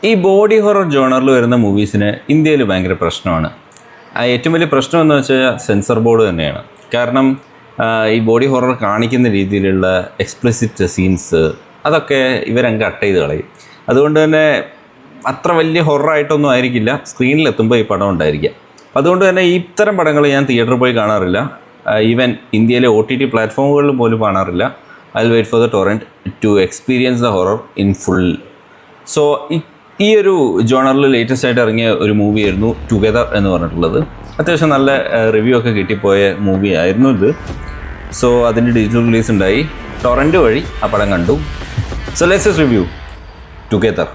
ഈ body horror ജോണറിൽ വരുന്ന മൂവീസിന് ഇന്ത്യയിൽ ഭയങ്കര പ്രശ്നമാണ്. ഏറ്റവും വലിയ പ്രശ്നം എന്ന് വെച്ചാൽ സെൻസർ ബോർഡ് തന്നെയാണ്. കാരണം ഈ ബോഡി ഹൊറർ കാണിക്കുന്ന രീതിയിലുള്ള എക്സ്പ്ലിസിറ്റ് സീൻസ് അതൊക്കെ ഇവരങ്ങ് കട്ട് ചെയ്ത് കളയും. അതുകൊണ്ട് തന്നെ അത്ര വലിയ ഹൊററായിട്ടൊന്നും ആയിരിക്കില്ല സ്ക്രീനിലെത്തുമ്പോൾ ഈ പടം ഉണ്ടായിരിക്കുക. അപ്പോൾ അതുകൊണ്ട് തന്നെ ഇത്തരം പടങ്ങൾ ഞാൻ തിയേറ്ററിൽ പോയി കാണാറില്ല. ഈവൻ ഇന്ത്യയിലെ OTT പ്ലാറ്റ്ഫോമുകളിൽ പോലും കാണാറില്ല. I will wait for the torrent to experience the horror in full. So ഈ ഒരു ജോണറിൽ ലേറ്റസ്റ്റ് ആയിട്ട് ഇറങ്ങിയ ഒരു മൂവിയായിരുന്നു ടുഗദർ എന്ന് പറഞ്ഞിട്ടുള്ളത്. അത്യാവശ്യം നല്ല റിവ്യൂ ഒക്കെ കിട്ടിപ്പോയ മൂവി ആയിരുന്നു ഇത്. സോ അതിൻ്റെ ഡിജിറ്റൽ റിലീസ് ഉണ്ടായി. ടൊറൻറ്റ് വഴി ആ പടം കണ്ടു. So let's review together.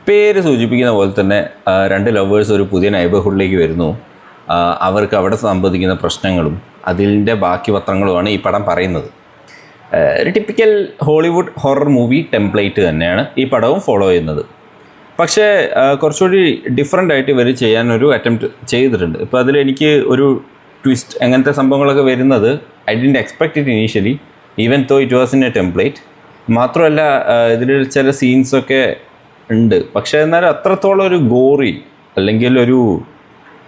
പേര് സൂചിപ്പിക്കുന്ന പോലെ തന്നെ രണ്ട് ലവേഴ്സ് ഒരു പുതിയ നൈബർഹുഡിലേക്ക് വരുന്നു. അവർക്ക് അവിടെ സംഭവിക്കുന്ന പ്രശ്നങ്ങളും അതിൻ്റെ ബാക്കി പത്രങ്ങളുമാണ് ഈ പടം പറയുന്നത്. ഒരു typical Hollywood horror movie template തന്നെയാണ് ഈ പടവും ഫോളോ ചെയ്യുന്നത്. പക്ഷേ കുറച്ചുകൂടി ഡിഫറെൻ്റ് ആയിട്ട് ഇവർ ചെയ്യാനൊരു അറ്റംപ്റ്റ് ചെയ്തിട്ടുണ്ട്. ഇപ്പോൾ അതിലെനിക്ക് ഒരു ട്വിസ്റ്റ് അങ്ങനത്തെ സംഭവങ്ങളൊക്കെ വരുന്നത് I didn't expect it initially even തോ it was in A template. മാത്രമല്ല ഇതിൽ ചില സീൻസൊക്കെ ഉണ്ട്, പക്ഷേ എന്നാലും അത്രത്തോളം ഒരു ഗോറി അല്ലെങ്കിൽ ഒരു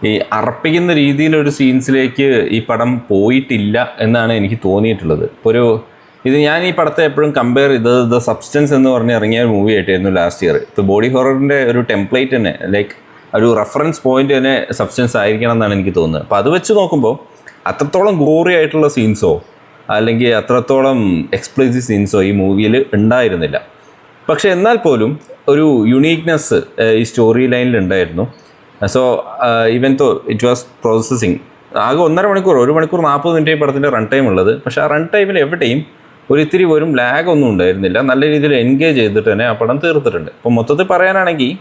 ഈ അർപ്പിക്കുന്ന രീതിയിലൊരു സീൻസിലേക്ക് ഈ പടം പോയിട്ടില്ല എന്നാണ് എനിക്ക് തോന്നിയിട്ടുള്ളത്. ഇപ്പോൾ ഇത് ഞാൻ ഈ പടത്തെ എപ്പോഴും കമ്പയർ ചെയ്തത് ദ സബ്സ്റ്റൻസ് എന്ന് പറഞ്ഞ് ഇറങ്ങിയ ഒരു മൂവി ആയിട്ടായിരുന്നു ലാസ്റ്റ് ഇയർ. ഇപ്പോൾ ബോഡി ഹൊററിൻ്റെ ഒരു ടെംപ്ലേറ്റ് തന്നെ ലൈക്ക് ഒരു റെഫറൻസ് പോയിന്റ് തന്നെ സബ്സ്റ്റൻസ് ആയിരിക്കണം എന്നാണ് എനിക്ക് തോന്നുന്നത്. അപ്പോൾ അത് വെച്ച് നോക്കുമ്പോൾ അത്രത്തോളം ഗോറി ആയിട്ടുള്ള സീൻസോ അല്ലെങ്കിൽ അത്രത്തോളം എക്സ്പ്ലോസീവ് സീൻസോ ഈ മൂവിയിൽ ഉണ്ടായിരുന്നില്ല. പക്ഷേ എന്നാൽ പോലും ഒരു യുണീക്നെസ് ഈ സ്റ്റോറി ലൈനിൽ ഉണ്ടായിരുന്നു. സോ ഈവൻ തോ ഇറ്റ് വാസ് പ്രോസസ്സിങ് ആകെ 1.5 മണിക്കൂർ 1 മണിക്കൂർ 40 മിനിറ്റ് ഈ പടത്തിൻ്റെ റൺ ടൈം ഉള്ളത്. പക്ഷേ ആ റൺ ടൈമിൽ എവിടെയും ഒരിത്തിരി പോലും ലാഗ് ഒന്നും ഉണ്ടായിരുന്നില്ല. നല്ല രീതിയിൽ എൻഗേജ് ചെയ്തിട്ട് തന്നെ ആ പടം തീർത്തിട്ടുണ്ട്. അപ്പോൾ മൊത്തത്തിൽ പറയാനാണെങ്കിൽ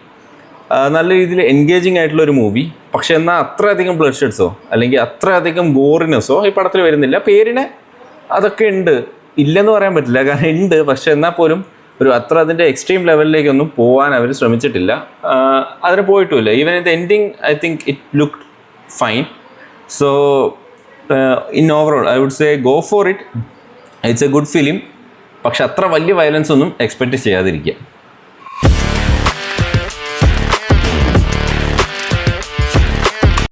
നല്ല രീതിയിൽ എൻഗേജിങ് ആയിട്ടുള്ള ഒരു മൂവി. പക്ഷേ എന്നാൽ അത്രയധികം ബ്ലഡ് ഷെഡ്സോ അല്ലെങ്കിൽ അത്രയധികം ഗോറിനെസ്സോ ഈ പടത്തിൽ വരുന്നില്ല. പേരിന് അതൊക്കെ ഉണ്ട്, ഇല്ലെന്ന് പറയാൻ പറ്റില്ല, കാരണം ഉണ്ട്. പക്ഷേ എന്നാൽ പോലും ഒരു അത്ര അതിൻ്റെ എക്സ്ട്രീം ലെവലിലേക്കൊന്നും പോകാൻ അവർ ശ്രമിച്ചിട്ടില്ല. അതിന് പോയിട്ടുമില്ല. Even in the ending I think it looked fine. So in overall I would say go for it. It's a good film. പക്ഷെ അത്ര വലിയ വയലൻസ് ഒന്നും എക്സ്പെക്റ്റ് ചെയ്യാതിരിക്കുക.